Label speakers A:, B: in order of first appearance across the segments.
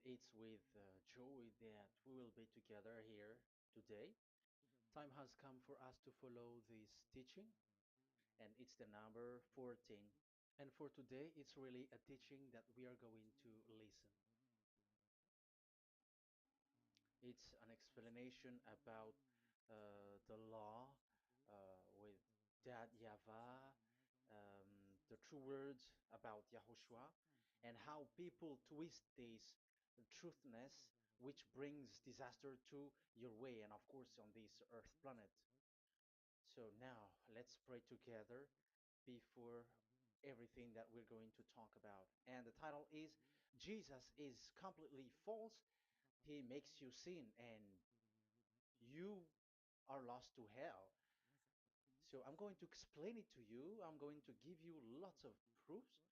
A: It's with joy that we will be together here today. Time has come for us to follow this teaching, and it's the number 14. And for today, it's really a teaching that we are going to listen. It's an explanation about the law with that YAHVAH, the true words about YAHOSHUAH, and how people twist this truthness which brings disaster to your way and, of course, on this earth planet. So now let's pray together before everything that we're going to talk about. And the title is Jesus is completely false. He makes you sin and you are lost to hell. So I'm going to explain it to you. I'm going to give you lots of proofs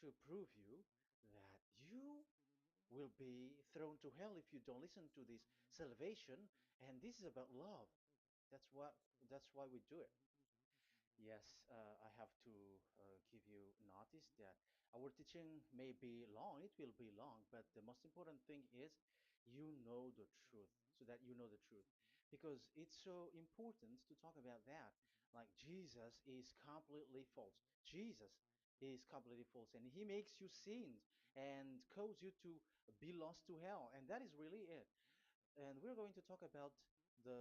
A: to prove you that you will be thrown to hell if you don't listen to this salvation. And this is about love. That's what that's why we do it. Yes, I have to give you notice that our teaching may be long, it will be long, but the most important thing is you know the truth, so that you know the truth. Because it's so important to talk about that. Like Jesus is completely false. Jesus is completely false, and he makes you sin and cause you to be lost to hell, and that is really it. And we're going to talk about the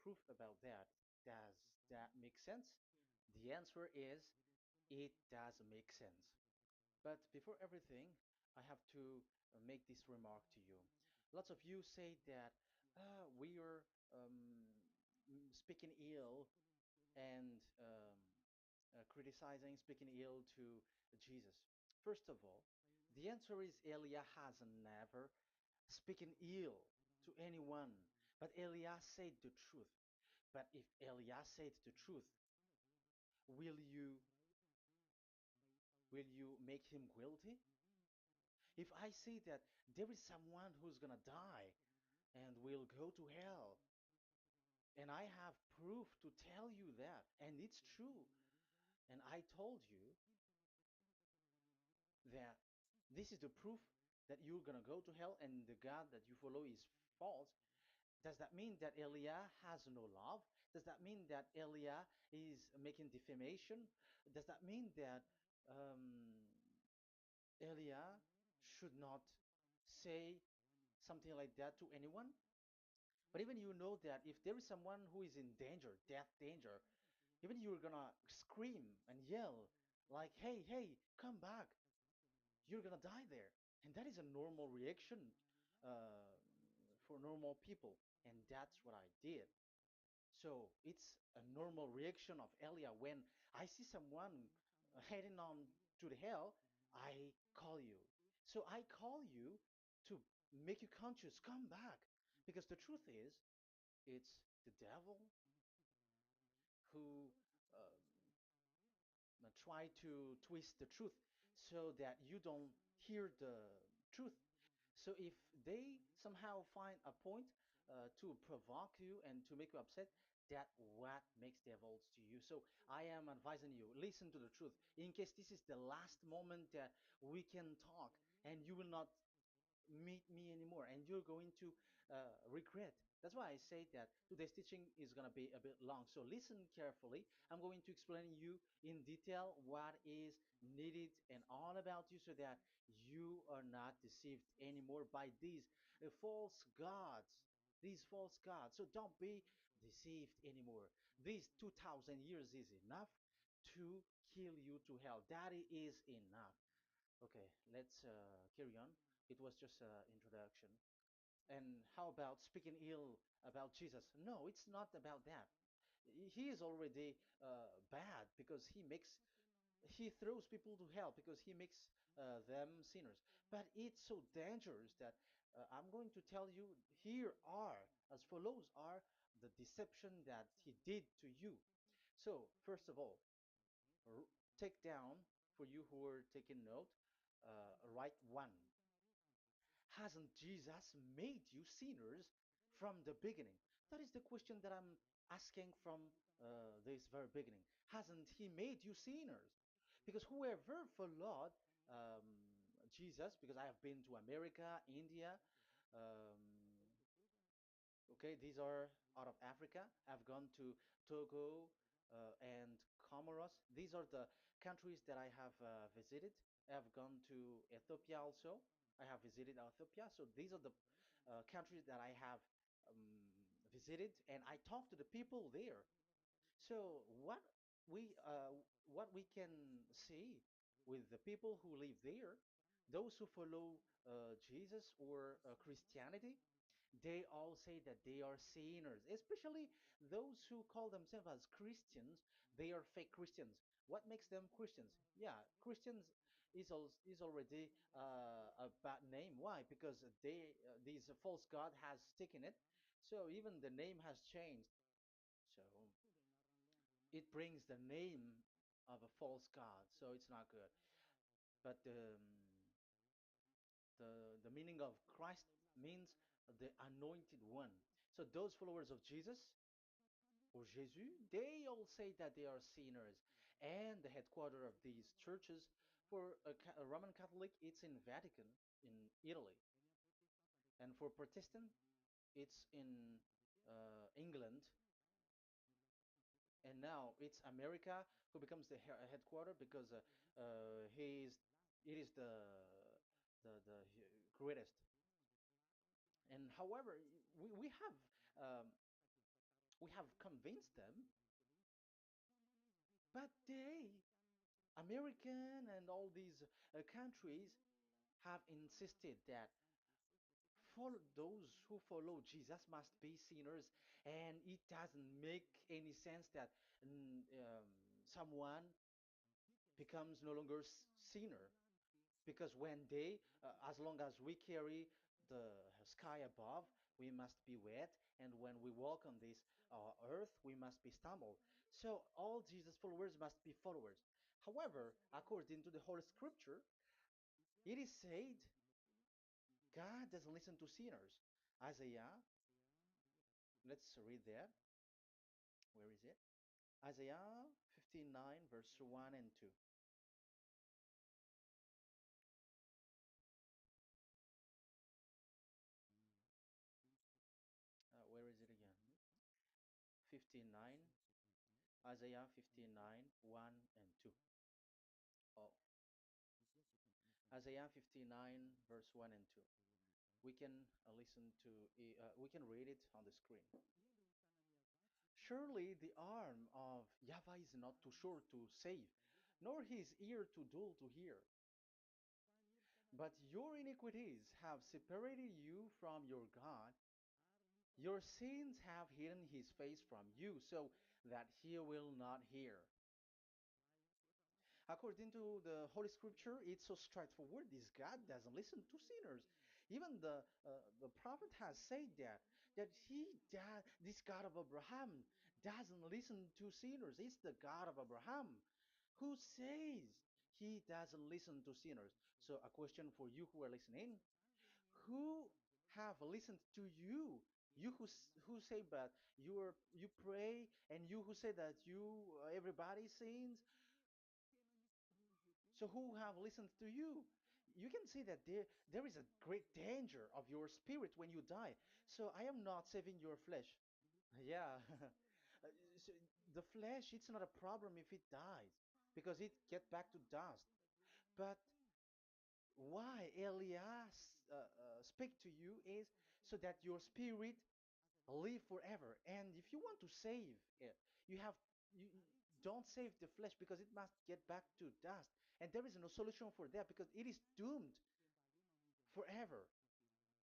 A: proof about that. Does that make sense? The answer is it does make sense. But before everything, I have to make this remark to you. Lots of you say that we are speaking ill and criticizing, speaking ill to Jesus. First of all, the answer is Elia has never speaking ill to anyone, but Elia said the truth. But if Elia said the truth, will you will you make him guilty? If I say that there is someone who's gonna die and will go to hell, and I have proof to tell you that, and it's true, and I told you that this is the proof that you're gonna go to hell and the God that you follow is false, does that mean that Elia has no love? Does that mean that Elia is making defamation? Does that mean that um, Elia should not say something like that to anyone? But even you know that if there is someone who is in danger, death danger, even you're gonna scream and yell like, hey, hey, come back. You're gonna die there. And that is a normal reaction uh, for normal people. And that's what I did. So it's a normal reaction of Elia when I see someone heading on to the hell, I call you. So I call you to make you conscious, come back. Because the truth is, it's the devil who try to twist the truth so that you don't hear the truth. So if they somehow find a point to provoke you and to make you upset, that what makes devils to you. So I am advising you, listen to the truth. In case this is the last moment that we can talk and you will not meet me anymore and you're going to regret. That's why I say that today's teaching is going to be a bit long. So listen carefully. I'm going to explain you in detail what is needed and all about you so that you are not deceived anymore by these false gods. These false gods. So don't be deceived anymore. These 2,000 years is enough to kill you to hell. That is enough. Okay, let's carry on. It was just an introduction. And how about speaking ill about Jesus? No, it's not about that. He is already bad because he throws people to hell because he makes them sinners. But it's so dangerous that I'm going to tell you here are, as follows are the deception that he did to you. So, first of all, take down for you who are taking note, write one. Hasn't Jesus made you sinners from the beginning? That is the question that I'm asking from this very beginning. Hasn't he made you sinners? Because whoever followed um, Jesus because I have been to America, India. Okay, these are out of Africa. I've gone to Togo and Comoros. These are the countries that I have visited. I've gone to Ethiopia also. I have visited Ethiopia. So these are the countries that I have um, visited, and I talked to the people there. So we uh, what we can see with the people who live there, those who follow Jesus or Christianity, they all say that they are sinners, especially those who call themselves as Christians. They are fake Christians. What makes them Christians? Yeah, Christians is already a bad name. Why? Because these false god has taken it. So even the name has changed. So it brings the name of a false god. So it's not good. But the meaning of Christ means the anointed one. So those followers of Jesus or Jésus, they all say that they are sinners. And the headquarters of these churches for a Roman Catholic, it's in Vatican in Italy, and for Protestant, it's in England, and now it's America who becomes the headquarters because he is it is the greatest. And however, um, we have convinced them, but American and all these countries have insisted that follow those who follow Jesus must be sinners, and it doesn't make any sense that someone becomes no longer sinner because when as long as we carry the sky above, we must be wet, and when we walk on this earth, we must be stumbled. So all Jesus followers must be followers. However, according to the Holy Scripture, it is said God doesn't listen to sinners. Isaiah, let's read that. Where is it? Isaiah 59, verse 1 and 2. Where is it again? 59, Isaiah 59, 1 and 2. Oh, Isaiah 59, verse 1 and 2. We can we can read it on the screen. Surely the arm of Yahweh is not too short to save, nor his ear too dull to hear. But your iniquities have separated you from your God. Your sins have hidden his face from you so that he will not hear. According to the Holy Scripture, it's so straightforward. This God doesn't listen to sinners. Even the prophet has said that this God of Abraham doesn't listen to sinners. It's the God of Abraham who says he doesn't listen to sinners. So a question for you who are listening: who have listened to you? You who say that you pray, and you who say that you everybody sins, so who have listened to you? You can see that there is a great danger of your spirit when you die. So I am not saving your flesh. Yeah. So the flesh, it's not a problem if it dies because it get back to dust. But why Elias speak to you is so that your spirit live forever. And if you want to save it, you have you don't save the flesh because it must get back to dust. And there is no solution for that because it is doomed forever.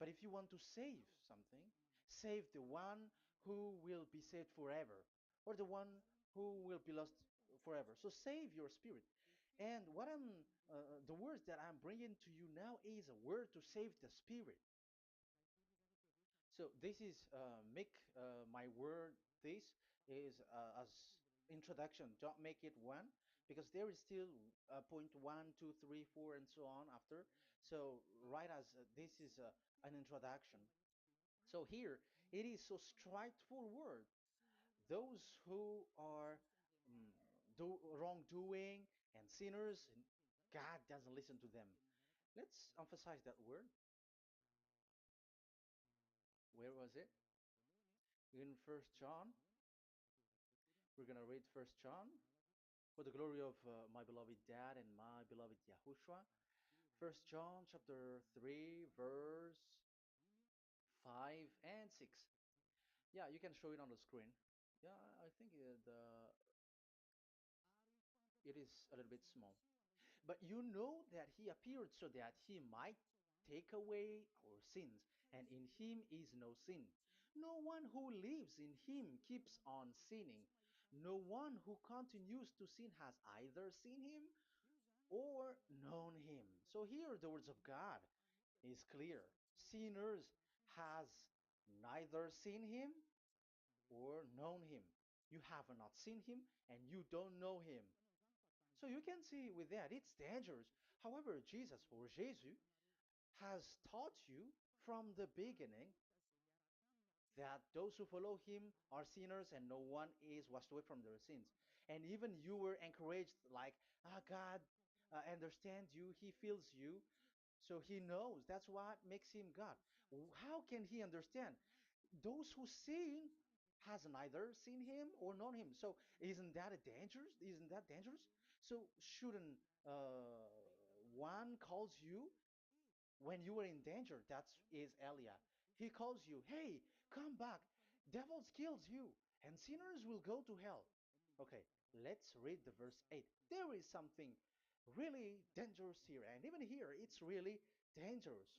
A: But if you want to save something, save the one who will be saved forever, or the one who will be lost forever. So save your spirit. And the words that I'm bringing to you now is a word to save the spirit. So this is make my word. This is as introduction. Don't make it one because there is still point one, two, three, four, and so on after. So write as this is an introduction. So here it is so straightforward. Those who are mm, wrongdoing and sinners, God doesn't listen to them. Let's emphasize that word. Where was it? In First John. We're gonna read First John for the glory of my beloved Dad and my beloved Yahushua. First John chapter 3 verse 5 and 6. Yeah, you can show it on the screen. Yeah, I think it is a little bit small. But you know that he appeared so that he might take away our sins, and in him is no sin. No one who lives in him keeps on sinning. No one who continues to sin has either seen him or known him. So here the words of God is clear. Sinners has neither seen him or known him. You have not seen him and you don't know him. So you can see with that it's dangerous. However, Jesus or Jesus has taught you from the beginning that those who follow him are sinners and no one is washed away from their sins. And even you were encouraged like, God understands you, he feels you, so he knows. That's what makes him God. How can he understand? Those who sin has neither seen him or known him. So isn't that a dangerous? Isn't that dangerous? So shouldn't one calls you when you are in danger? That is Elia. He calls you, hey, come back. Devils kills you, and sinners will go to hell. Okay, let's read the verse 8. There is something really dangerous here, and even here it's really dangerous.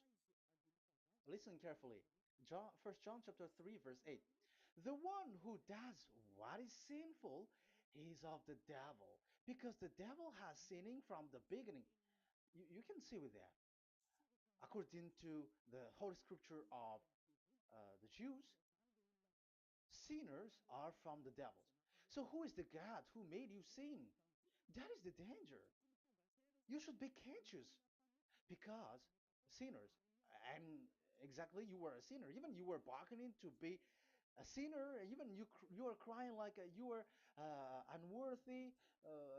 A: Listen carefully. John, 1 John chapter 3 verse 8. The one who does what is sinful is of the devil, because the devil has sinning from the beginning. You can see with that. According to the Holy Scripture of the Jews, sinners are from the devils. So who is the God who made you sin? That is the danger. You should be conscious because sinners, and exactly you were a sinner. Even you were bargaining to be a sinner. Even you were crying like you were unworthy,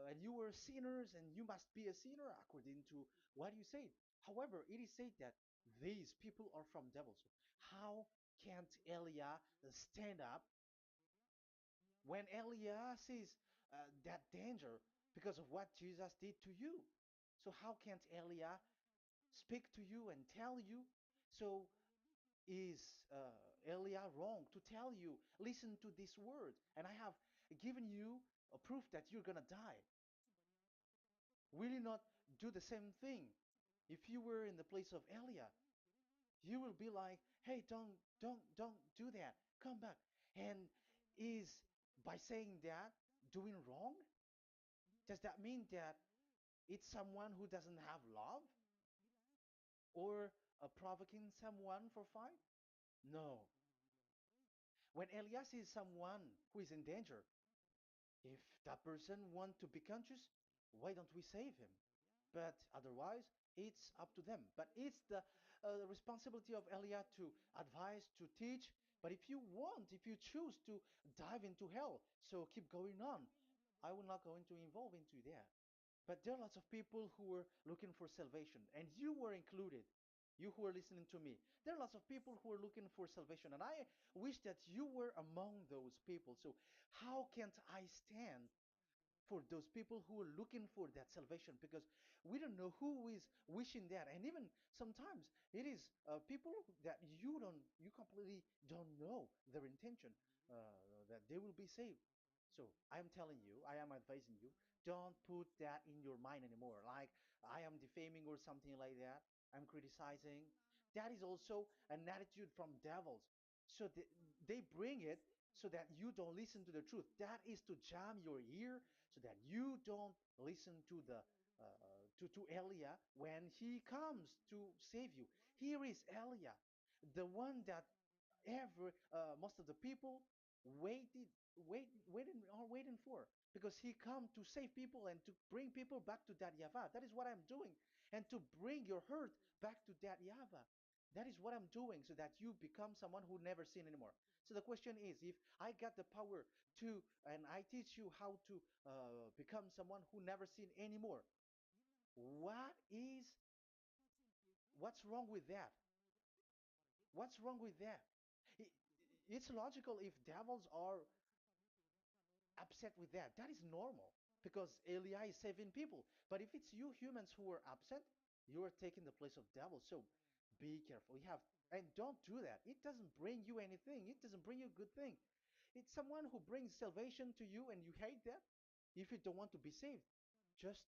A: and you were sinners, and you must be a sinner according to what you said. However, it is said that these people are from devils. How can't Elia stand up when Elia sees that danger because of what Jesus did to you? So how can't Elia speak to you and tell you? So is Elia wrong to tell you, listen to this word, and I have given you a proof that you're gonna die? Will you not do the same thing? If you were in the place of Elia, you will be like, hey, don't do that. Come back. And is by saying that doing wrong? Does that mean that it's someone who doesn't have love or provoking someone for fight? No. When Elias is someone who is in danger, if that person wants to be conscious, why don't we save him? But otherwise, it's up to them. But it's the responsibility of Elia to advise, to teach. But if you want, if you choose to dive into hell, so keep going on. I will not go into involve into that. But there are lots of people who were looking for salvation, and you were included. You who are listening to me, there are lots of people who are looking for salvation, and I wish that you were among those people. So, how can't I stand for those people who are looking for that salvation? Because we don't know who is wishing that, and even sometimes it is people that you completely don't know their intention that they will be saved. So I am telling you, I am advising you, don't put that in your mind anymore, like I am defaming or something like that, I'm criticizing. That is also an attitude from devils. So they bring it so that you don't listen to the truth. That is to jam your ear so that you don't listen to the to Elia when he comes to save you. Here is Elia, the one that every most of the people waiting for, because he come to save people and to bring people back to that Yahvah. That is what I'm doing, and to bring your hurt back to that Yahvah. That is what I'm doing, so that you become someone who never sin anymore. So the question is, if I got the power to, and I teach you how to become someone who never sin anymore, what is What's wrong with that? What's wrong with that? It, it's logical if devils are upset with that. That is normal because Eli is saving people. But if it's you humans who are upset, you are taking the place of devil. So be careful. You have and don't do that. It doesn't bring you anything. It doesn't bring you a good thing. It's someone who brings salvation to you and you hate that. If you don't want to be saved, just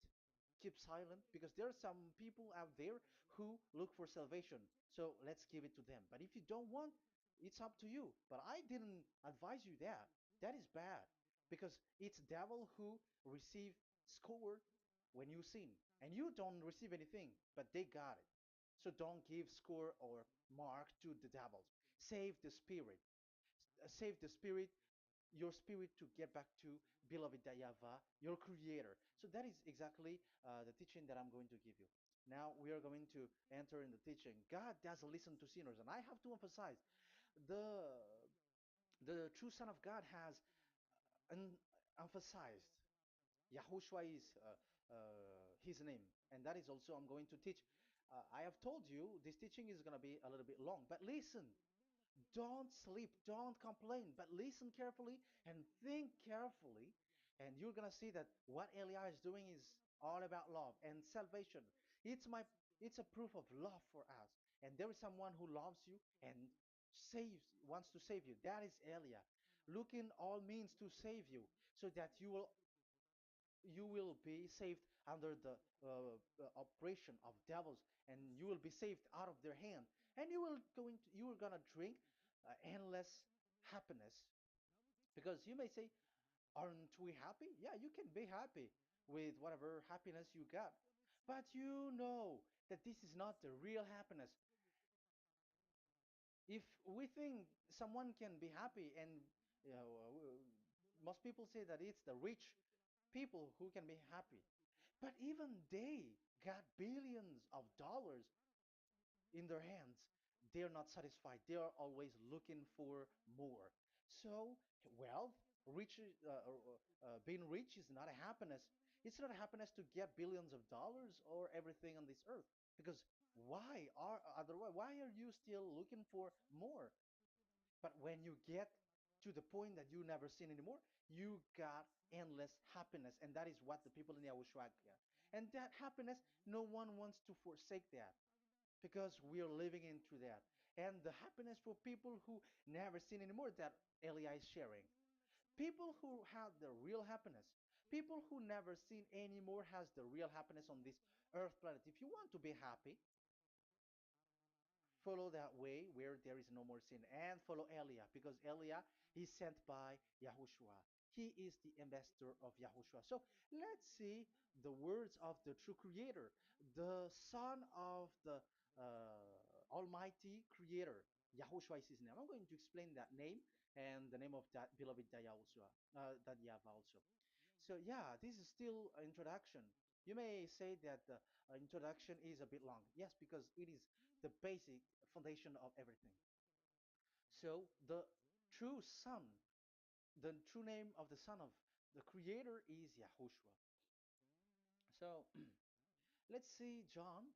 A: keep silent because there are some people out there who look for salvation. So let's give it to them. But if you don't want, it's up to you. But I didn't advise you that. That is bad because it's devil who receive score when you sin and you don't receive anything, but they got it. So don't give score or mark to the devils. Save the spirit. Save the spirit, your spirit to get back to beloved Yahweh, your creator. So that is exactly the teaching that I'm going to give you. Now we are going to enter in the teaching. God doesn't listen to sinners, and I have to emphasize the the true Son of God has emphasized. Yahushua is his name, and that is also I'm going to teach. I have told you this teaching is going to be a little bit long, but listen. Don't sleep, don't complain, but listen carefully and think carefully, and you're gonna see that what Eli is doing is all about love and salvation. It's my it's a proof of love for us. And there is someone who loves you and wants to save you. That is Elia. Looking all means to save you so that you will be saved under the oppression of devils, and you will be saved out of their hand, and you are gonna drink endless happiness. Because you may say, aren't we happy? Yeah, you can be happy with whatever happiness you got, but you know that this is not the real happiness. If we think someone can be happy, and you know, most people say that it's the rich people who can be happy. But even they got billions of dollars in their hands. They're not satisfied. They are always looking for more. So wealth, being rich is not a happiness. It's not a happiness to get billions of dollars or everything on this earth. Because why are you still looking for more? But when you get to the point that you never sin anymore, you got endless happiness. And that is what the people in Yahushua get. And that happiness, no one wants to forsake that because we are living into that. And the happiness for people who never sin anymore that Elia is sharing. People who have the real happiness, people who never sin anymore has the real happiness on this earth planet. If you want to be happy, follow that way where there is no more sin and follow Elia because Elia is sent by Yahushua. He is the ambassador of Yahushua. So let's see the words of the true creator, the son of the almighty creator. Yahushua is his name. I'm going to explain that name and the name of that beloved Yahushua, that Yahweh also. So yeah, this is still an introduction. You may say that the introduction is a bit long. Yes, because it is the basic foundation of everything. So true son, the true name of the son of the creator is Yahushua. So let's see John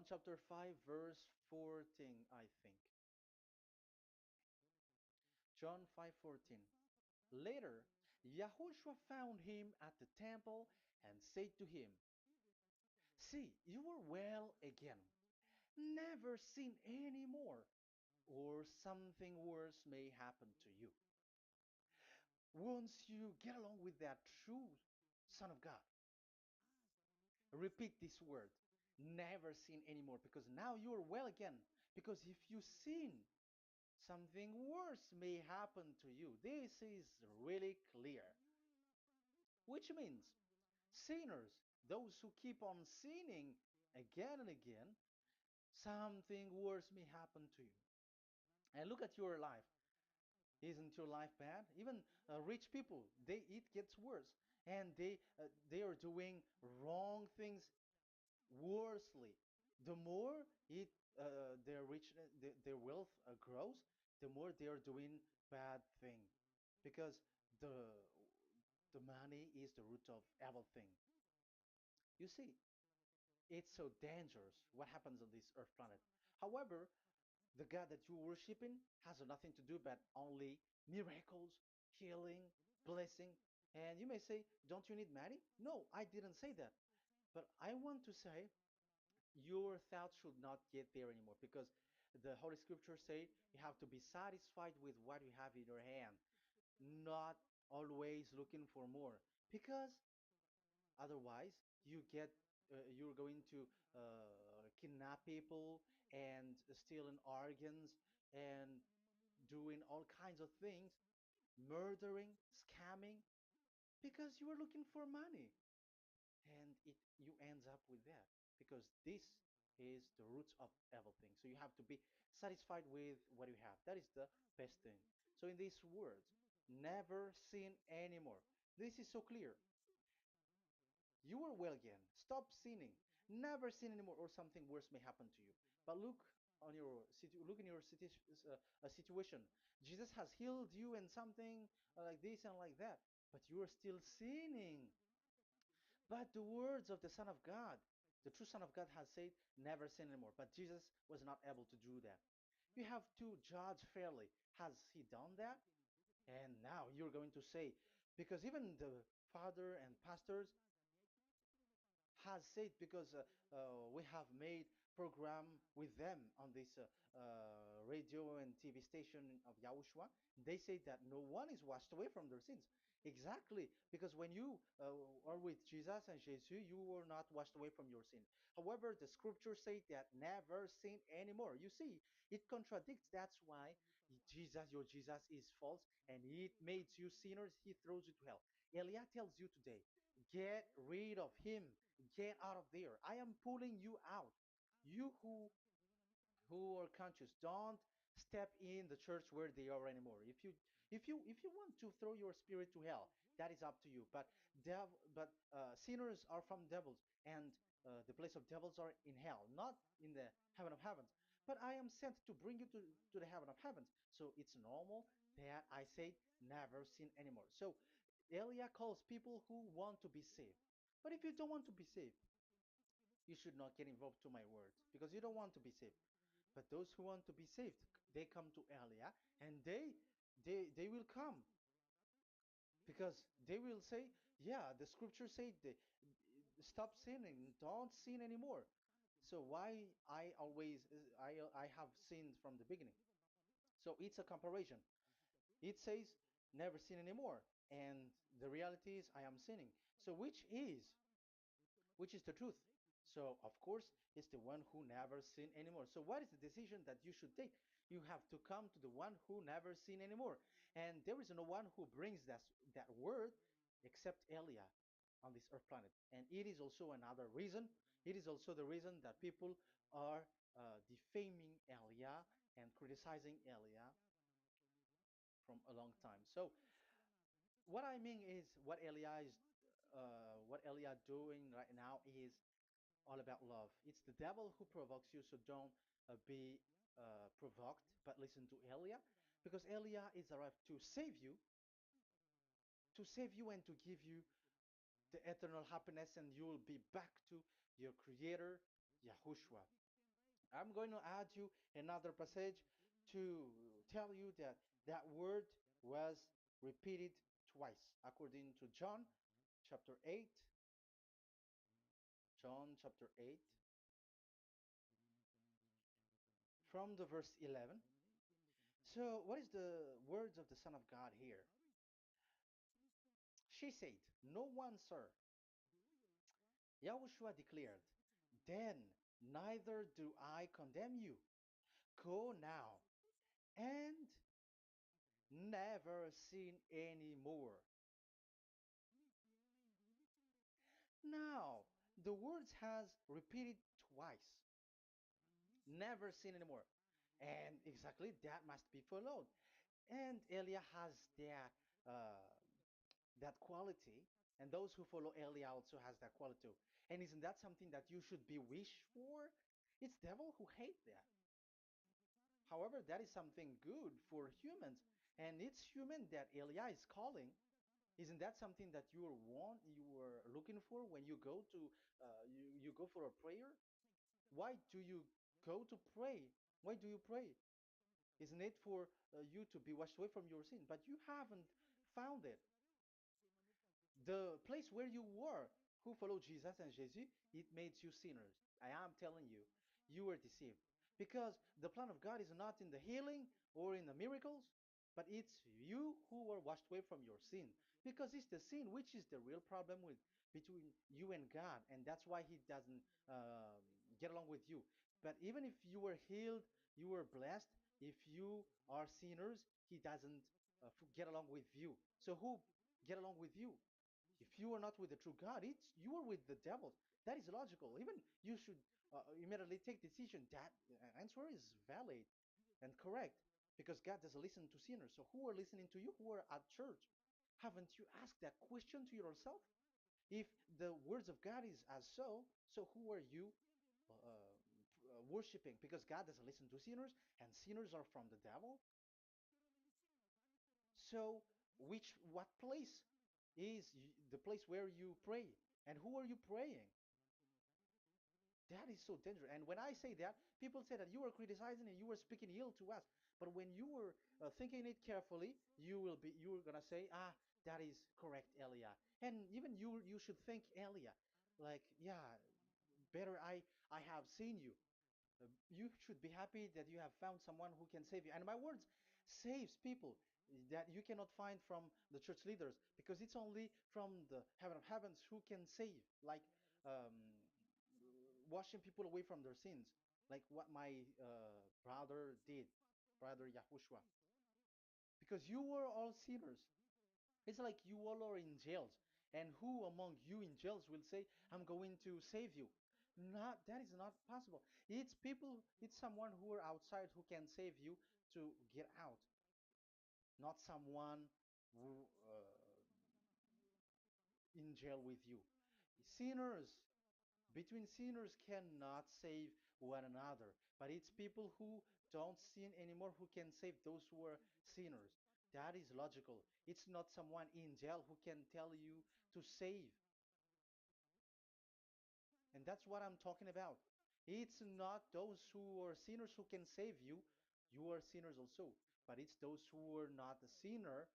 A: chapter 5 verse 14, I think. John 5:14. Later, Yahushua found him at the temple and said to him, "See, you are well again. Never sin any more, or something worse may happen to you." Once you get along with that true Son of God, repeat this word. Never sin anymore, because now you are well again. Because if you sin, something worse may happen to you. This is really clear. Which means sinners, those who keep on sinning again and again, something worse may happen to you. And look at your life. Isn't your life bad? Even rich people, it gets worse, and they are doing wrong things worsely. The more their richness, their wealth grows, the more they are doing bad thing, because the the money is the root of everything. You see, It's so dangerous what happens on this earth planet. However, the God that you're worshiping has nothing to do but only miracles, healing, blessing. And you may say, don't you need money? No, I didn't say that. But I want to say your thoughts should not get there anymore because the Holy Scripture say you have to be satisfied with what you have in your hand, not always looking for more. Because otherwise, you're going to kidnap people and stealing organs and doing all kinds of things, murdering, scamming, because you are looking for money, and it you ends up with that because this is the roots of everything. So you have to be satisfied with what you have. That is the best thing. So in these words, never sin anymore. This is so clear. You are well again. Stop sinning. Never sin anymore, or something worse may happen to you. But look in your situation. Jesus has healed you and something like this and like that, but you are still sinning. But the words of the Son of God, the true Son of God, has said, "Never sin anymore." But Jesus was not able to do that. You have to judge fairly. Has he done that? And now you're going to say, because even the father and pastors has said because we have made program with them on this radio and TV station of Yahushua. They say that no one is washed away from their sins. Exactly, because when you are with Jesus and Jesus, you were not washed away from your sin. However, the scriptures say that never sin anymore. You see, it contradicts. That's why your Jesus is false and it makes you sinners. He throws you to hell. Elia tells you today, get rid of him. Get out of there. I am pulling you out. You who are conscious, don't step in the church where they are anymore. If you want to throw your spirit to hell, that is up to you. But sinners are from devils, and the place of devils are in hell, not in the heaven of heavens. But I am sent to bring you to the heaven of heavens. So it's normal that I say never sin anymore. So Elia calls people who want to be saved. But if you don't want to be saved, you should not get involved to my words because you don't want to be saved. But those who want to be saved, they come to Elia and they will come because they will say, yeah, the scriptures say stop sinning, don't sin anymore. So why I have sinned from the beginning? So it's a comparison. It says never sin anymore, and the reality is I am sinning. So which is the truth. So, of course, it's the one who never sin anymore. So, what is the decision that you should take? You have to come to the one who never sin anymore. And there is no one who brings that word except Elia on this earth planet. And it is also another reason. It is also the reason that people are defaming Elia and criticizing Elia from a long time. So, what I mean is what Elia doing right now is all about love. It's the devil who provokes you, so don't be provoked, but listen to Elia, because Elia is arrived to save you and to give you the eternal happiness, and you will be back to your Creator, Yahushua. I'm going to add you another passage to tell you that that word was repeated twice, according to chapter 8, John chapter 8, from the verse 11. So, what is the words of the Son of God here? She said, "No one, sir." Yahushua declared, "Then neither do I condemn you. Go now and never sin any more." Now, the words has repeated twice. Never sin anymore. And exactly that must be followed. And Elia has uh, that quality, and those who follow Elia also has that quality too. And isn't that something that you should be wish for? It's devil who hate that. However, that is something good for humans, and it's human that Elia is calling. Isn't that something that you were looking for when you go to you go for a prayer? Why do you go to pray? Why do you pray? Isn't it for you to be washed away from your sin? But you haven't found it. The place where you were, who followed Jesus and Jesus, it made you sinners. I am telling you, you were deceived. Because the plan of God is not in the healing or in the miracles, but it's you who were washed away from your sin. Because it's the sin which is the real problem with between you and God, and that's why He doesn't get along with you. But even if you were healed, you were blessed. If you are sinners, He doesn't get along with you. So who get along with you? If you are not with the true God, it's you are with the devil. That is logical. Even you should immediately take decision. That answer is valid and correct because God doesn't listen to sinners. So who are listening to you? Who are at church? Haven't you asked that question to yourself? If the words of God is as so who are you worshiping? Because God doesn't listen to sinners, and sinners are from the devil. So, what place is the place where you pray? And who are you praying? That is so dangerous. And when I say that, people say that you are criticizing and you are speaking ill to us. But when you were thinking it carefully, you are gonna say, ah, that is correct, Elia. And even you should think Elia, like, yeah, better I have seen you. You should be happy that you have found someone who can save you. And my words saves people that you cannot find from the church leaders because it's only from the heaven of heavens who can save, like um, washing people away from their sins, like what my brother did, brother Yahushua. Because you were all sinners. It's like you all are in jails. And who among you in jails will say, I'm going to save you? Not that is not possible. It's people, it's someone who are outside who can save you to get out, not someone who in jail with you. Sinners, between sinners cannot save one another, but it's people who don't sin anymore who can save those who are sinners. That is logical. It's not someone in jail who can tell you to save. And that's what I'm talking about. It's not those who are sinners who can save you. You are sinners also. But it's those who are not a sinner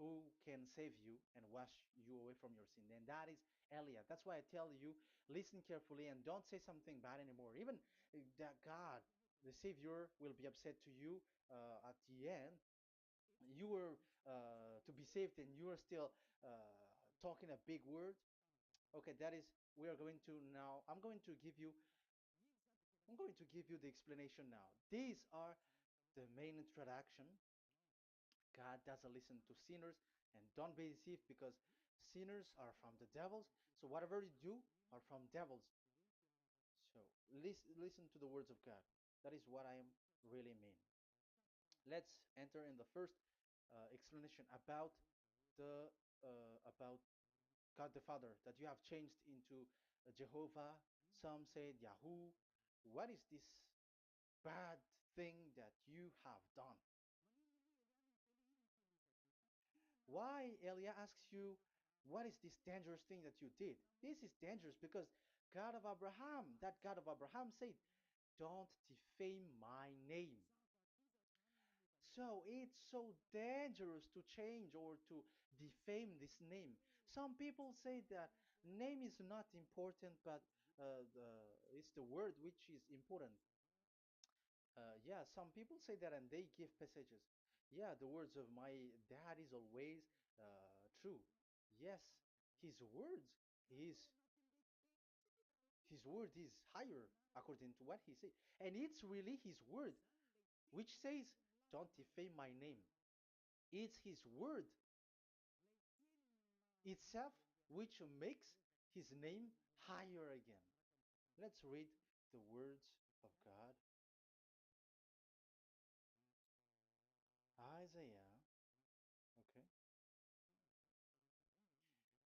A: who can save you and wash you away from your sin. And that is Eliah. That's why I tell you, listen carefully and don't say something bad anymore. Even that God, the Savior, will be upset to you at the end. You were to be saved and you are still uh, talking a big word. Okay, that is, we are going to now, I'm going to give you the explanation now. These are the main introduction. God doesn't listen to sinners, and don't be deceived because sinners are from the devils. So whatever you do are from devils. So listen to the words of God. That is what I am really mean. Let's enter in the first explanation about God the Father that you have changed into Jehovah. Some said Yahoo. What is this bad thing that you have done? Why Elia asks you, what is this dangerous thing that you did? This is dangerous because God of Abraham, that God of Abraham said, don't defame my name. So it's so dangerous to change or to defame this name. Some people say that name is not important, but it's the word which is important. Yeah, some people say that and they give passages. Yeah, the words of my dad is always true. Yes, his words is his word is higher according to what he said. And it's really his word which says, don't defame my name. It's his word itself which makes his name higher again. Let's read the words of God. Isaiah, okay.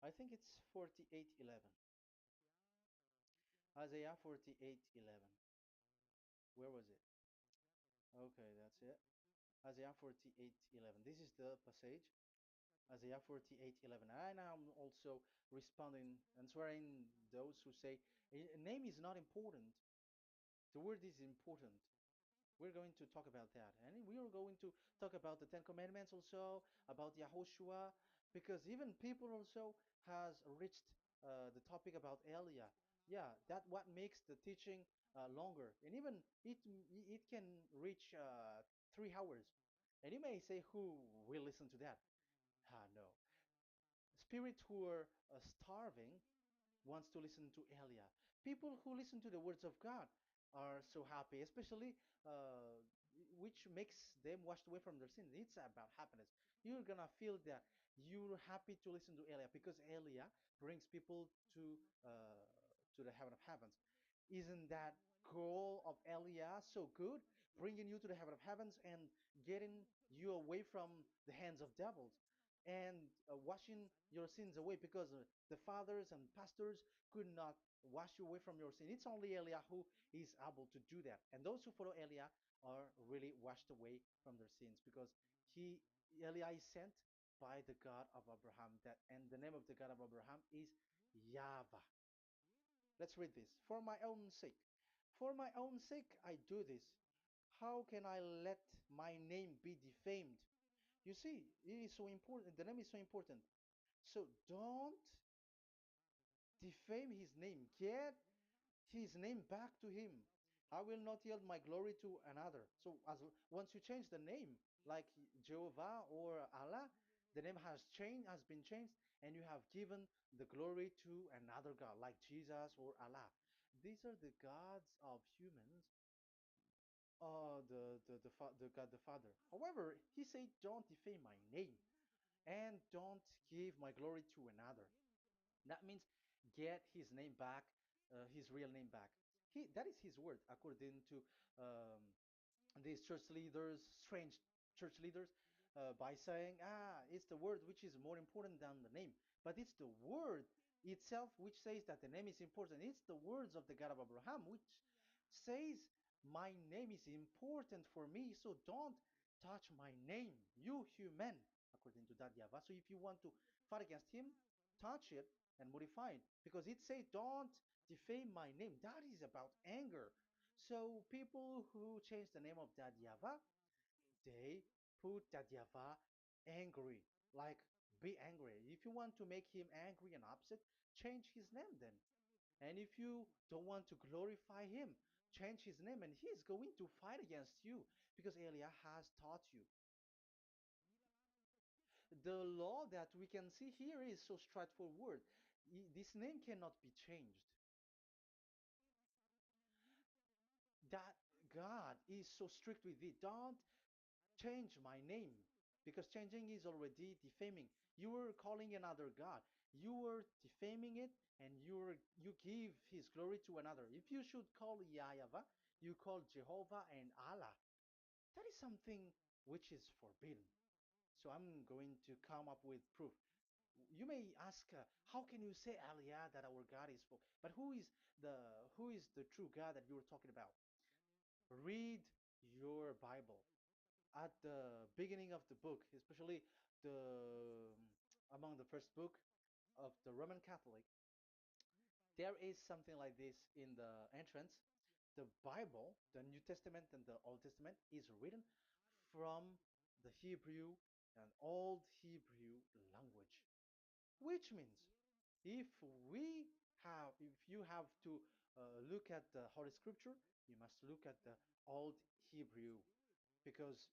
A: I think it's 48:11. Isaiah 48:11. Where was it? Okay, that's it. Isaiah 48:11. This is the passage. Isaiah 48:11. And I'm also responding, answering those who say a name is not important. The word is important. We're going to talk about that. And we are going to talk about the Ten Commandments also, about Yahushua, because even people also has reached the topic about Elia. Yeah, that what makes the teaching longer. And even it can reach 3 hours. And you may say, who will listen to that? Ah, no. Spirits who are starving wants to listen to Elia. People who listen to the words of God are so happy, especially which makes them washed away from their sins. It's about happiness. You're gonna feel that you're happy to listen to Elia because Elia brings people to the heaven of heavens. Isn't that goal of Elia so good? Bringing you to the heaven of heavens and getting you away from the hands of devils and washing your sins away because the fathers and pastors could not wash you away from your sin. It's only Elia who is able to do that. And those who follow Elia are really washed away from their sins because he Elia is sent by the God of Abraham. That and the name of the God of Abraham is YAHVAH. Let's read this. For my own sake. For my own sake I do this. How can I let my name be defamed? You see, it is so important. The name is so important. So don't defame his name. Get his name back to him. I will not yield my glory to another. So as once you change the name, like Jehovah or Allah, the name has been changed, and you have given the glory to another God, like Jesus or Allah. These are the gods of humans, the God the Father. However, he said, "Don't defame my name, and don't give my glory to another." That means get his name back, his real name back. That is his word, according to um, these church leaders, strange church leaders, by saying, it's the word which is more important than the name. But it's the word itself which says that the name is important. It's the words of the God of Abraham which says, my name is important for me, so don't touch my name, you human, according to that Yahweh. So if you want to fight against him, touch it and modify it, because it says, don't defame my name. That is about anger. So people who change the name of that Yahweh, they put that Yahweh angry, like be angry. If you want to make him angry and upset, change his name then. And if you don't want to glorify him, change his name and he is going to fight against you because Elia has taught you. The law that we can see here is so straightforward. This name cannot be changed. That God is so strict with it. Don't change my name because changing is already defaming. You were calling another God. You were defaming it and you give his glory to another. If you should call Yahweh, you call Jehovah and Allah. That is something which is forbidden. So I'm going to come up with proof. You may ask, how can you say Aliyah that our God is for? But the who is the true God that you were talking about? Read your Bible at the beginning of the book, especially the among the first book of the Roman Catholic, there is something like this in the entrance. The Bible, the New Testament and the Old Testament, is written from the Hebrew and Old Hebrew language, which means if if you have to look at the Holy Scripture, you must look at the Old Hebrew because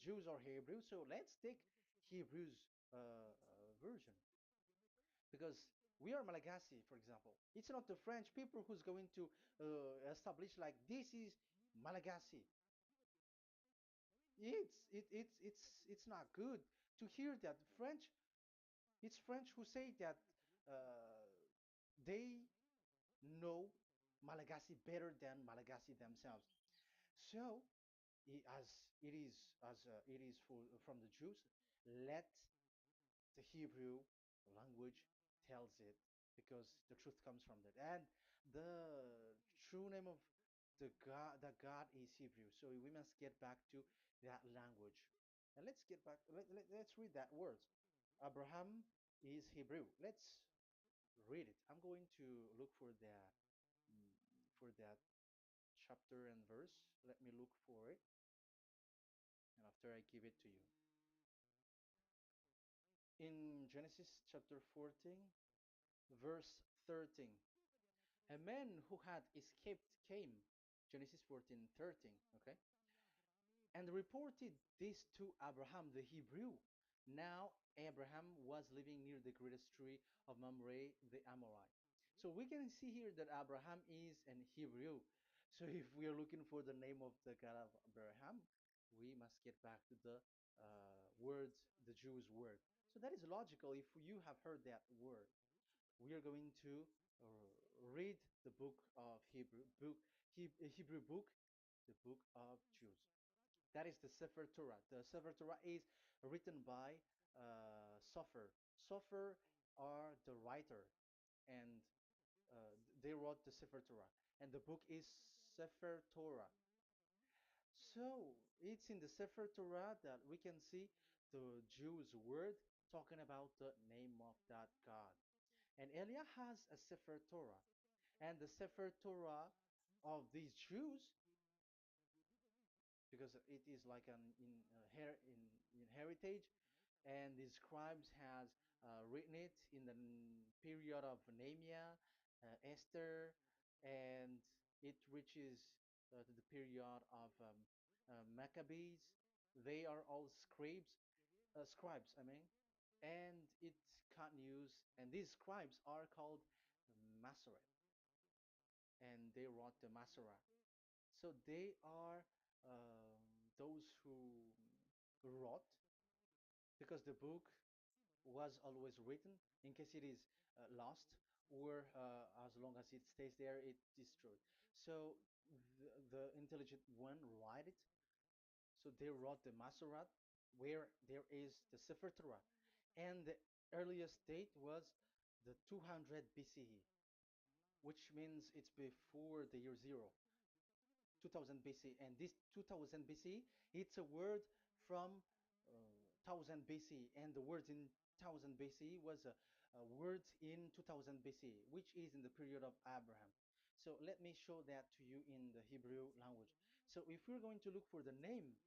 A: Jews are Hebrew. So let's take Hebrew's version because we are Malagasy, for example. It's not the French people who's going to establish like this is Malagasy. It's not good to hear that French. It's French who say that uh, they know Malagasy better than Malagasy themselves. So, as it is from the Jews, let the Hebrew language tells it because the truth comes from that. And the true name of the God is Hebrew. So we must get back to that language. And let's get back. Let's read that words. Abraham is Hebrew. Let's read it. I'm going to look mm, for that chapter and verse. Let me look for it, and after I give it to you. In Genesis chapter 14, verse 13, a man who had escaped came, Genesis 14:13, okay, and reported this to Abraham the Hebrew. Now Abraham was living near the greatest tree of Mamre the Amorite. So we can see here that Abraham is an Hebrew. So if we are looking for the name of the God of Abraham, we must get back to the word, the Jewish word. So that is logical. If you have heard that word, we are going to read the book of Hebrew book, the book of Jews. That is the Sefer Torah. The Sefer Torah is written by Sofer. Sofer are the writer, and they wrote the Sefer Torah. And the book is Sefer Torah. So it's in the Sefer Torah that we can see the Jews' word talking about the name of that God. And Elia has a Sefer Torah. And the Sefer Torah of these Jews, because it is like an in heritage, and the scribes has written it in the period of Nehemiah, Esther, and it reaches to the period of Maccabees. They are all scribes, I mean, and it continues. And these scribes are called Masoret, and they wrote the Masorah. So they are those who wrote, because the book was always written in case it is lost, or as long as it stays there, it destroyed. So the intelligent one write it. So they wrote the Masorat, where there is the Sefer Torah, and the earliest date was the 200 BCE, which means it's before the year zero. 2000 BC, and this 2000 BC, it's a word from 1000 BC, and the word in 1000 BC was a word in 2000 BC, which is in the period of Abraham. So let me show that to you in the Hebrew language. So if we're going to look for the name,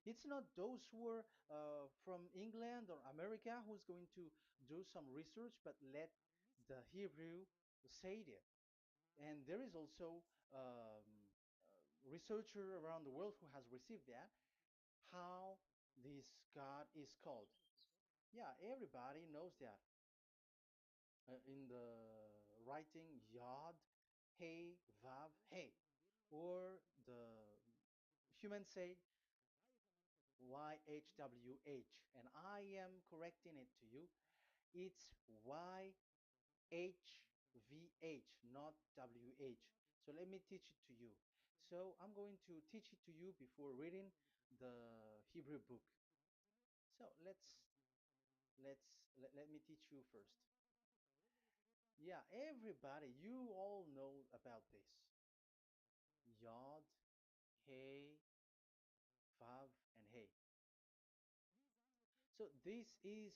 A: it's not those who are from England or America who's going to do some research, but let the Hebrew say it. And there is also researcher around the world who has received that, how this God is called. Yeah, everybody knows that. In the writing Yod, Hey, Vav, Hey, or the human say YHWH, and I am correcting it to you. It's YHVH, not WH. So let me teach it to you. So I'm going to teach it to you before reading the Hebrew book. So let me teach you first. Yeah, everybody, you all know about this. Yod, Hey, Vav, and Hey. So this is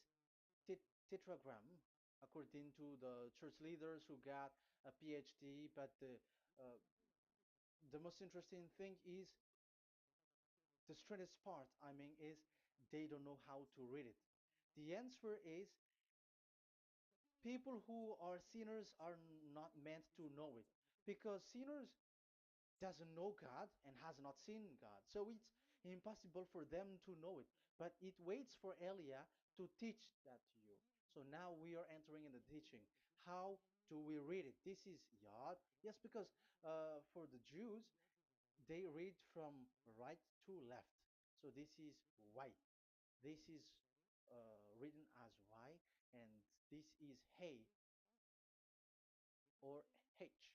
A: tetragram, according to the church leaders who got a PhD. But the most interesting thing is the strangest part, I mean, is they don't know how to read it. The answer is people who are sinners are not meant to know it, because sinners doesn't know God and has not seen God. So it's impossible for them to know it. But it waits for Elia to teach that to you. So now we are entering in the teaching. How do we read it? This is Yod. Yes, because for the Jews, they read from right to left. So this is Y. This is written as Y, and this is Hey or H.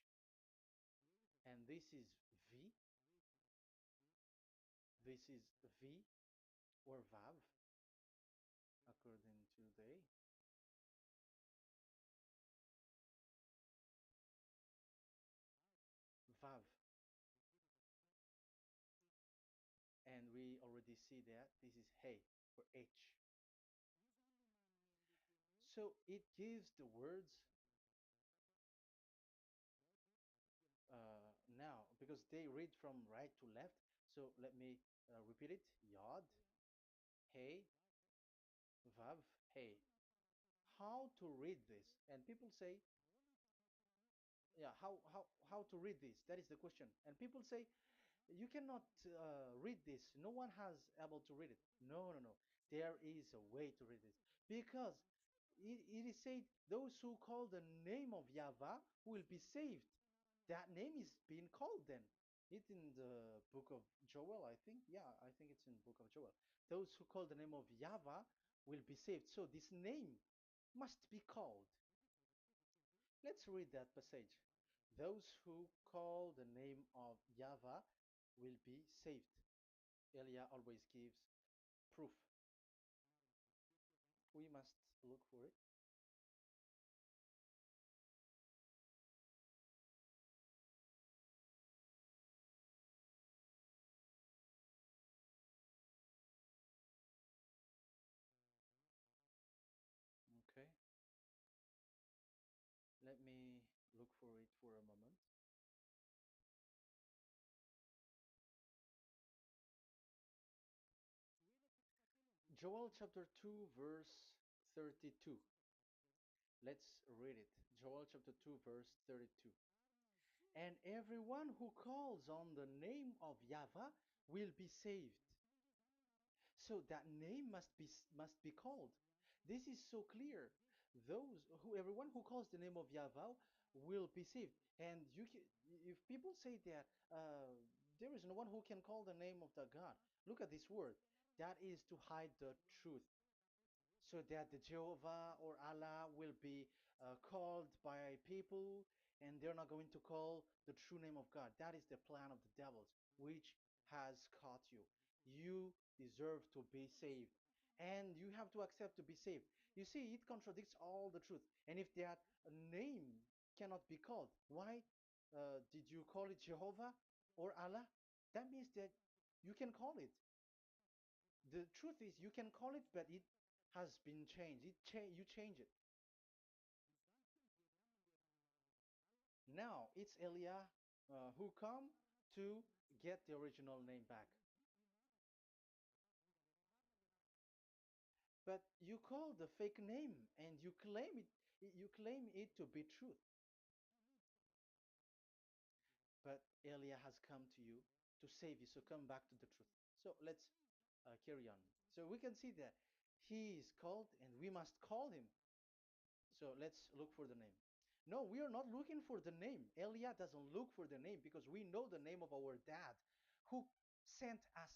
A: And this is V. This is V or Vav, according to the Vav. And we already already see that this is Hey for H. So it gives the words now because they read from right to left. So let me repeat it. Yod, Hey, Vav, Hey. How to read this? And people say, yeah, how to read this? That is the question. And people say, you cannot read this. No one has able to read it. No, no, no. There is a way to read this because it is said those who call the name of Yahweh will be saved. That name is being called then. It's in the book of Joel, I think. Yeah, I think it's in the book of Joel. Those who call the name of Yahweh will be saved. So this name must be called. Let's read that passage. Those who call the name of Yahweh will be saved. Elia always gives proof. We must look for it. Okay, let me look for it for a moment. Joel chapter 2, verse 32. Let's read it. Joel chapter 2, verse 32. And everyone who calls on the name of Yahweh will be saved. So that name must be called. This is so clear. Those who everyone who calls the name of Yahweh will be saved. And if people say that there is no one who can call the name of the God, look at this word. That is to hide the truth so that the Jehovah or Allah will be called by people and they're not going to call the true name of God. That is the plan of the devils, which has caught you. You deserve to be saved, and you have to accept to be saved. You see, it contradicts all the truth. And if that name cannot be called, why did you call it Jehovah or Allah? That means that you can call it. The truth is you can call it, but it has been changed. You change it. Now it's Elia who come to get the original name back. But you call the fake name and you claim it to be truth. But Elia has come to you to save you. So come back to the truth. So let's carry on. So we can see that he is called and we must call him. So let's look for the name. No, we are not looking for the name. Elia doesn't look for the name because we know the name of our dad who sent us,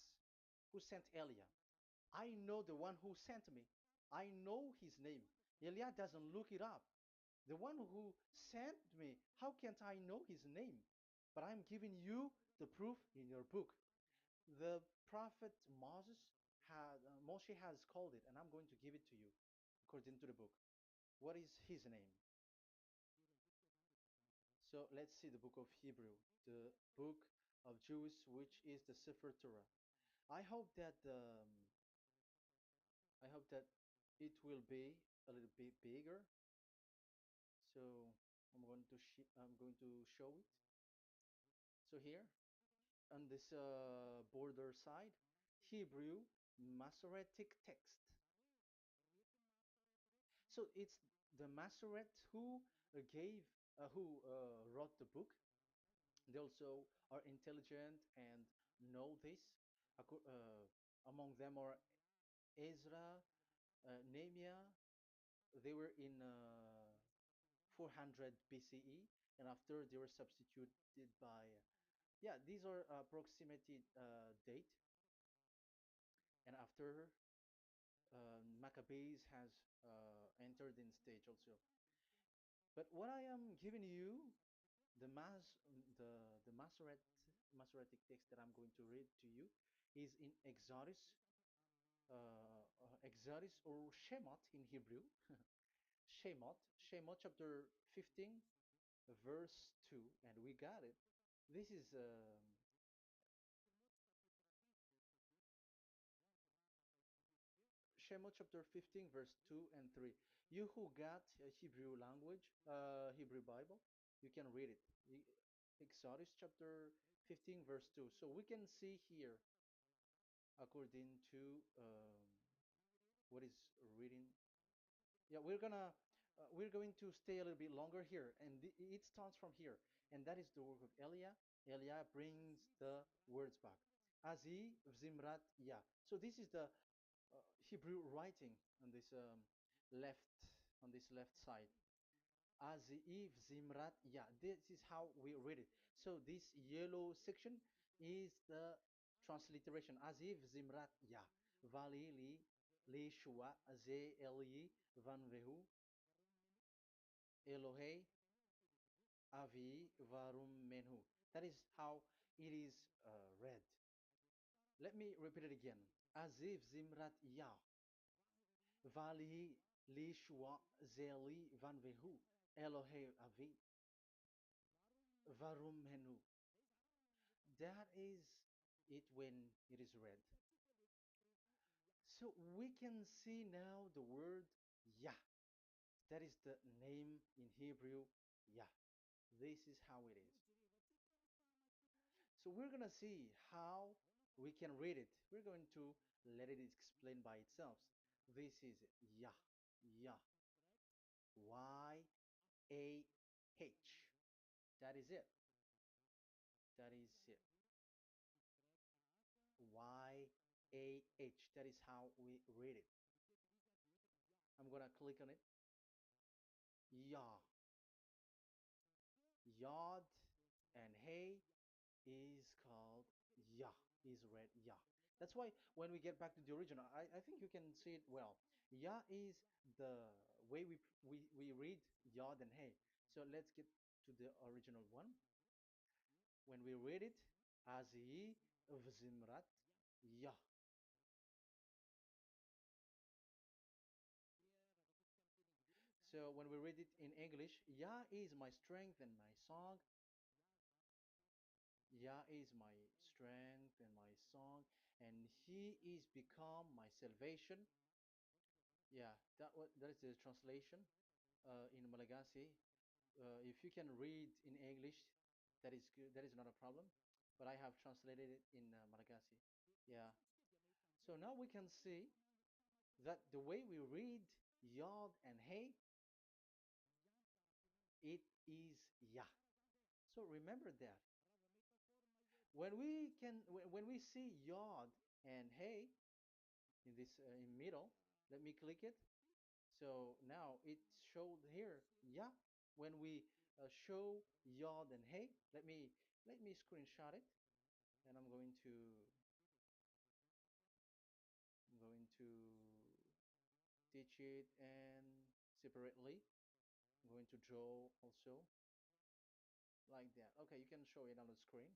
A: who sent Elia. I know the one who sent me. I know his name. Elia doesn't look it up. The one who sent me, how can't I know his name? But I'm giving you the proof in your book. The prophet Moshe has called it, and I'm going to give it to you according to the book. What is his name? So let's see the book of Hebrew, the book of Jews, which is the Sefer Torah. I hope that I hope that it will be a little bit bigger. So I'm going to show it. So here on this border side, Hebrew Masoretic text. So it's the Masoret who wrote the book. They also are intelligent and know this. Among them are Ezra, Nehemiah. They were in 400 BCE, and after they were substituted by, yeah, these are approximated date. And after Maccabees has entered in stage also. But what I am giving you, the Mas, the Masoretic text that I'm going to read to you, is in Exodus or Shemot in Hebrew. Shemot chapter 15, verse 2, and we got it. This is Shemot chapter 15, verse 2 and 3. You who got a Hebrew language, Hebrew Bible, you can read it. Exodus chapter 15, verse 2. So we can see here, according to what is reading. Yeah, we're going to stay a little bit longer here, and it starts from here, and that is the work of Eliah. Eliah brings the words back. Azi Zimrat Ya. So this is the Hebrew writing on this left on this left side. Aziv Zimrat Ya. This is how we read it. So this yellow section is the transliteration. Aziv Zimrat Ya. Vali li shua ze eli van vehu Elohei avi varum menhu. That is how it is read. Let me repeat it again. Aziv Zimrat Ya. Vali li shua ze eli van vehu Elohei avi varum menhu. That is it when it is read. So we can see now the word Yah. That is the name in Hebrew, Yah. This is how it is. So we're going to see how we can read it. We're going to let it explain by itself. This is Yah, Yah, Y-A-H. That is it. That is it. Y-A-H. That is how we read it. I'm going to click on it. Yah. Yod and Hey is called Yah, is read Yah. That's why when we get back to the original, I think you can see it well. Yah is the way we read Yod and Hey. So let's get to the original one. When we read it, Azi Vzimrat Yah. So when we read it in English, Yah is my strength and my song. Yah is my strength and my song, and He is become my salvation. Yeah, that is the translation in Malagasy. If you can read in English, that is good. That is not a problem. But I have translated it in Malagasy. Yeah. So now we can see that the way we read Yod and Hey, it is Yah. So remember that when we see Yod and Hey in this in middle, let me click it. So now it's showed here. Yeah, when we show Yod and Hey, let me screenshot it, and I'm going to teach it and separately. I'm going to draw also like that. Okay, you can show it on the screen.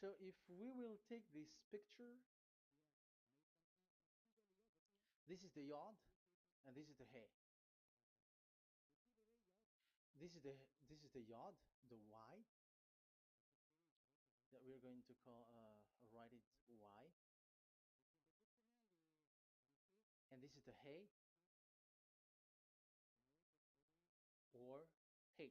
A: So if we will take this picture, this is the Yod and this is the Hey. This is the Yod, the Y that we're going to call write it Y, and this is the Hey or H.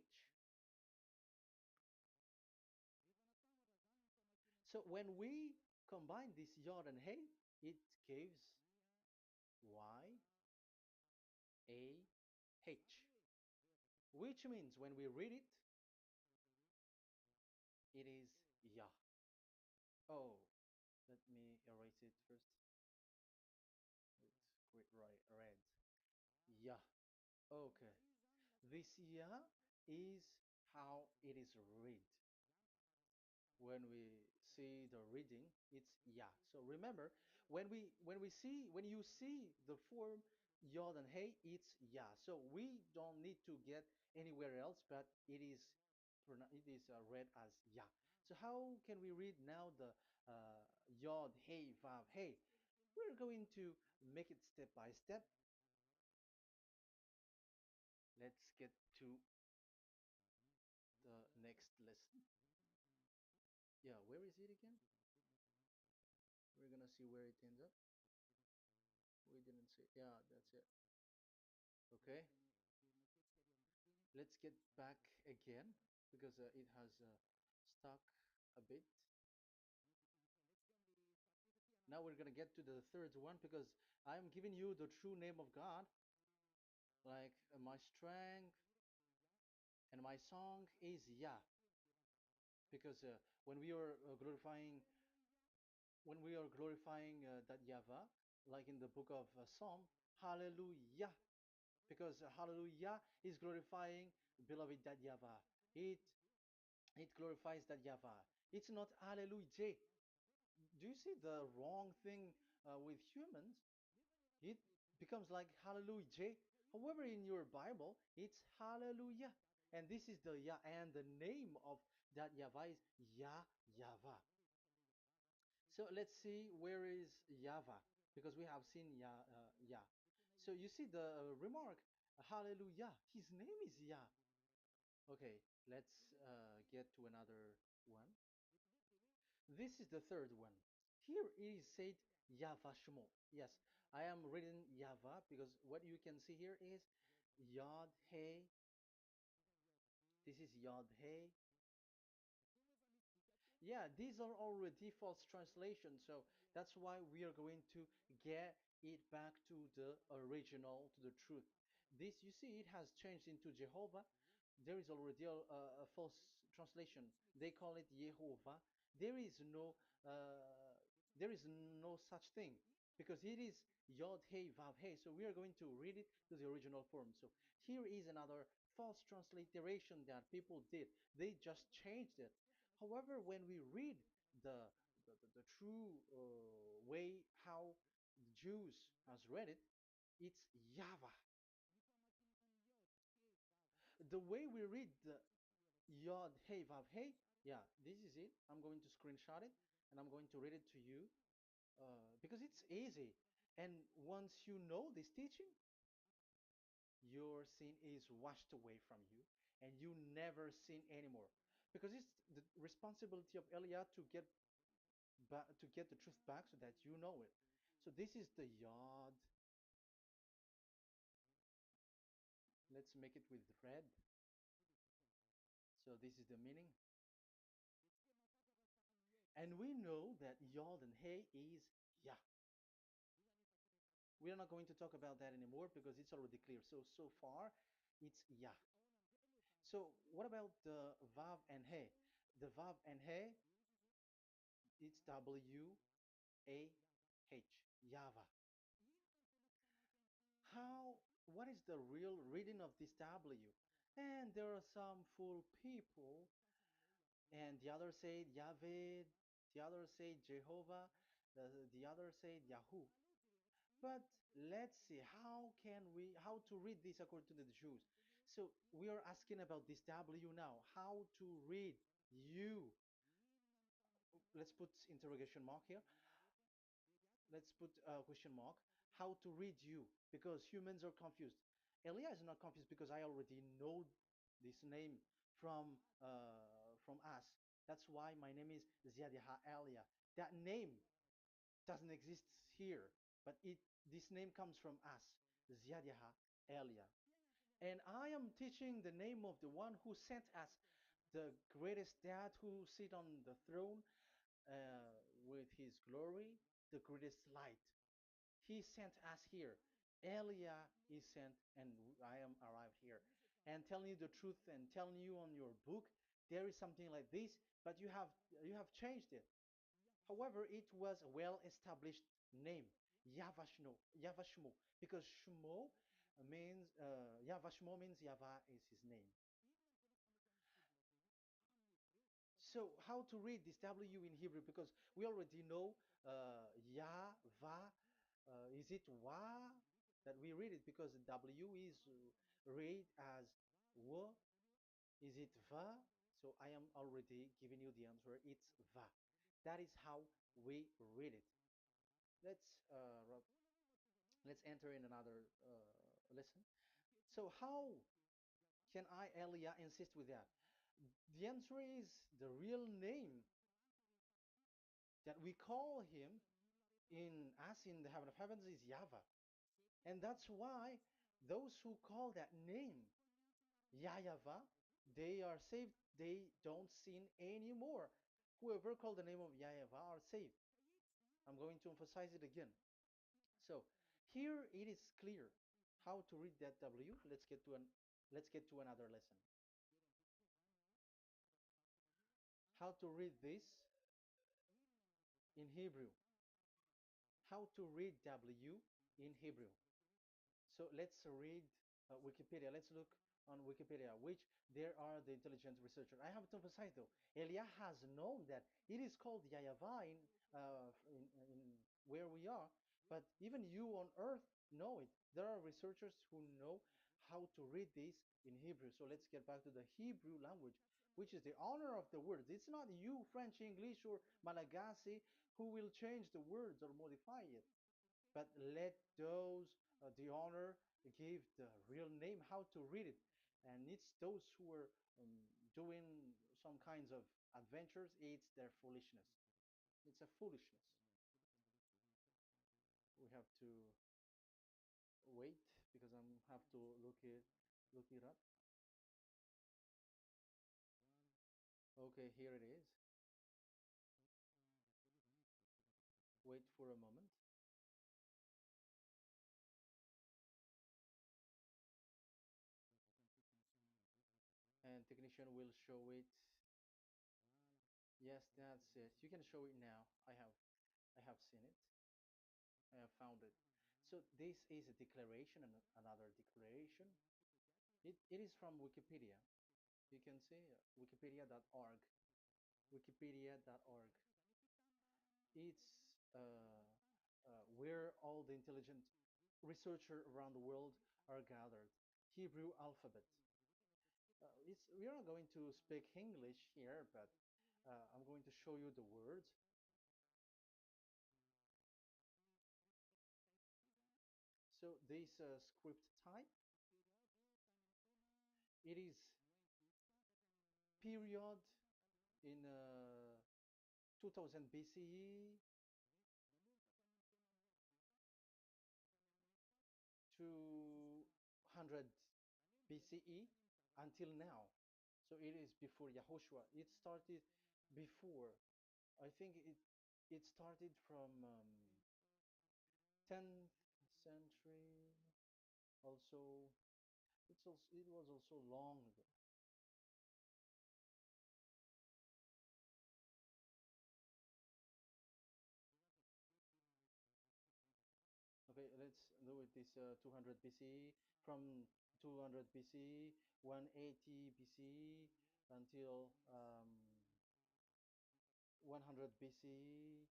A: So when we combine this Yod and Hey, it gives Y A H, which means when we read it, it is Yah. Oh, let me erase it first. It's great right red. Yah. Okay. This Yah is how it is read. When we see the reading, it's Yah. So remember, when you see the form Yod and Hey, it's Yah. So we don't need to get anywhere else, but it is read as Yah. So how can we read now the Yod, Hey, Vav, Hey? We're going to make it step by step. Let's get to the next lesson. Yeah, where is it again? We're gonna see where it ends up. I didn't see. Yeah, that's it. Okay, let's get back again because it has stuck a bit. Now we're gonna get to the third one because I'm giving you the true name of God, like my strength and my song is Yah, because when we are glorifying, that Yahvah, like in the book of Psalm, Hallelujah, because Hallelujah is glorifying beloved that Yahvah. It it glorifies that Yahvah. It's not Hallelujah. Do you see the wrong thing with humans? It becomes like Hallelujah. However, in your Bible, it's Hallelujah. And this is the Yah, and the name of that Yahvah is Yahvah. So let's see where is Yahvah, because we have seen Yah. So you see the remark, Hallelujah. His name is Yah. Okay, let's get to another one. This is the third one. Here it is said Yahvah. Yes, I am reading Yahvah because what you can see here is Yod Hey. This is Yod Hey. Yeah, these are already false translations, so that's why we are going to get it back to the original, to the truth. This, you see, it has changed into Jehovah. There is already a false translation. They call it Yehovah. There is no, uh, there is no such thing because it is Yod Hey Vav Hey. So we are going to read it to the original form. So here is another false transliteration that people did. They just changed it. However, when we read the the true way how the Jews has read it, it's Yahvah. The way we read the Yod Hey Vav Hey, yeah, this is it. I'm going to screenshot it and I'm going to read it to you because it's easy. And once you know this teaching, your sin is washed away from you and you never sin anymore. Because it's the responsibility of Eliah to get to get the truth back so that you know it. So this is the Yod. Let's make it with red. So this is the meaning. And we know that Yod and Hey is Yah. We are not going to talk about that anymore because it's already clear. So far, it's Yah. So what about the Vav and He? The Vav and He, it's W-A-H, Yahvah. How, what is the real reading of this W? And there are some fool people, and the other say Yahweh, the other say Jehovah, the other say Yahoo. But let's see, how to read this according to the Jews? So we are asking about this W now. How to read you? Let's put interrogation mark here. Let's put a question mark. How to read you? Because humans are confused. Elia is not confused because I already know this name from us. That's why my name is Ziadiha Elia. That name doesn't exist here, but this name comes from us, Ziadiha Elia. And I am teaching the name of the one who sent us, the greatest dad who sit on the throne with his glory, the greatest light. He sent us here. Elia is sent, and I am arrived here. And telling you the truth and telling you on your book, there is something like this, but you have changed it. However, it was a well-established name, Yavashmo, because Shmo means Yavashmo means Yava is his name. So how to read this W in Hebrew? Because we already know Yahvah. Is it Wa that we read it? Because the W is read as W. Is it Va? So I am already giving you the answer. It's Va. That is how we read it. Let's let's enter in another lesson. So how can I, Elia, insist with that? The answer is the real name that we call him in us in the heaven of heavens is Yahvah. And that's why those who call that name YAHVAH, they are saved. They don't sin anymore. Whoever called the name of YAHVAH are saved. I'm going to emphasize it again. So here it is clear how to read that W. Let's get to another lesson. How to read this in Hebrew. How to read W in Hebrew. So let's read Wikipedia. Let's look on Wikipedia, which there are the intelligent researchers. I have to emphasize though, Elia has known that it is called YAHVAH in where we are, but even you on earth know it. There are researchers who know how to read this in Hebrew. So let's get back to the Hebrew language, which is the honor of the words. It's not you, French, English, or Malagasy, who will change the words or modify it, but let those the honor give the real name how to read it, and it's those who are doing some kinds of adventures. It's their foolishness. It's a foolishness. We have to wait because I'm have to look it up. Okay, here it is. Wait for a moment, and technician will show it. Yes, that's it. You can show it now. I have seen it. I have found it. So this is a declaration and another declaration. It is from Wikipedia. You can see wikipedia.org. Wikipedia.org. It's where all the intelligent researchers around the world are gathered. Hebrew alphabet. We are not going to speak English here, but I'm going to show you the words. So this script type, it is period in 2000 BCE, 200 BCE until now. So it is before Yahushua. It started before. I think it started from 10th century. Also, it was also long ago. Okay, let's do it this 200 BCE, from 200 BCE, 180 BCE until 100 BCE,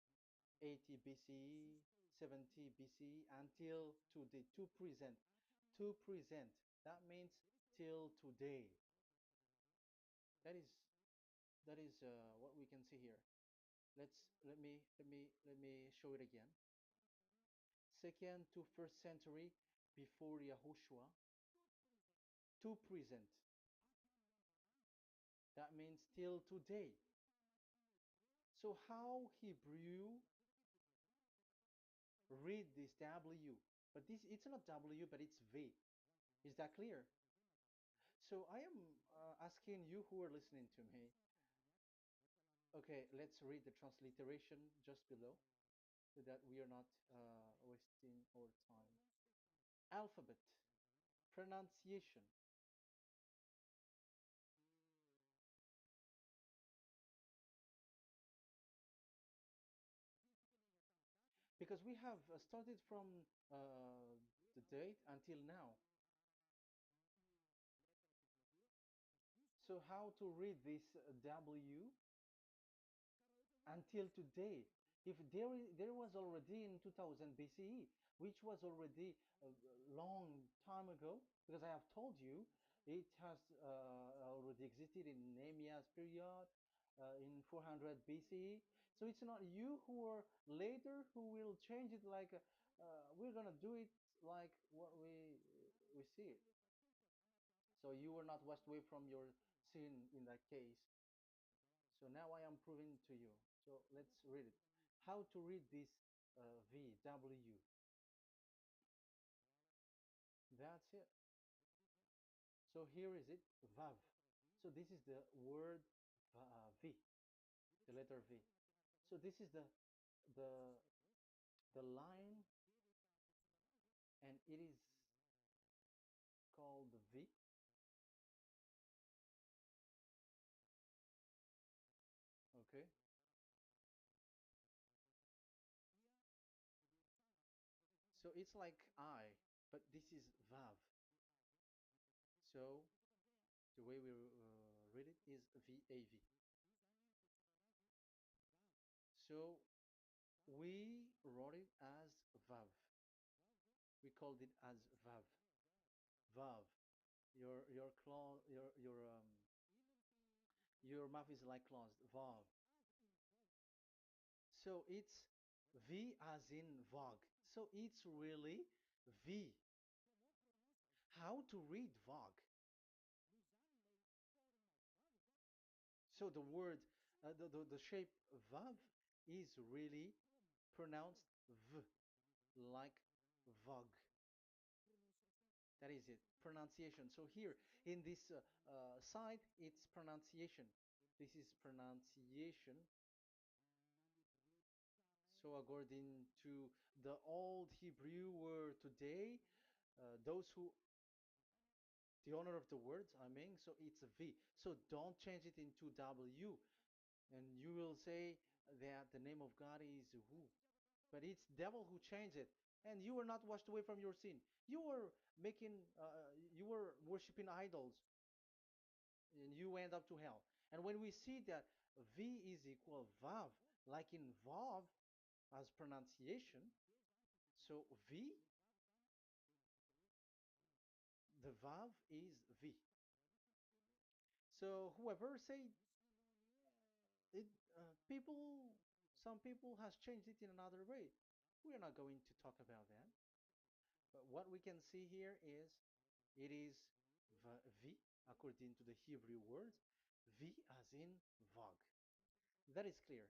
A: 80 BCE, 70 BCE until today, to present. To present. That means till today. That is what we can see here. Let me show it again. Second to first century before Yahushua, to present. That means till today. So how Hebrew read this W? But this it's not W, but it's V. Is that clear? So I am asking you who are listening to me. Okay, let's read the transliteration just below so that we are not wasting our time. Alphabet, pronunciation. Because we have started from the date until now. So how to read this W until today? If there was already in 2000 BCE, which was already a long time ago, because I have told you it has already existed in Nehemiah's period in 400 BCE. So it's not you who are later who will change it like we're gonna do it like what we see it. So you were not washed away from your sin in that case. So now I am proving to you. So let's read it. How to read this V, W. That's it. So here is it, vav. So this is the word V, the letter V. So this is the the line, and it is called V. Okay. So it's like I, but this is vav. So the way we read it is VAV. So we wrote it as vav. We called it as vav. Vav. Your claw your mouth is like closed. Vav. So it's V as in Vogue. So it's really V. How to read Vogue? So the word, the shape Vav is really pronounced V, like Vogue. That is it, pronunciation. So here in this side, it's pronunciation. This is pronunciation. So according to the old Hebrew word today, those who the owner of the words, I mean, so it's a V. So don't change it into W, and you will say that the name of God is who. But it's devil who changed it, and you were not washed away from your sin. You were you were worshiping idols, and you end up to hell. And when we see that V is equal Vav, like in Vav as pronunciation, so V, the Vav is V. So whoever say it, people, some people has changed it in another way. We are not going to talk about that. But what we can see here is it is V according to the Hebrew words, V as in Vog. That is clear.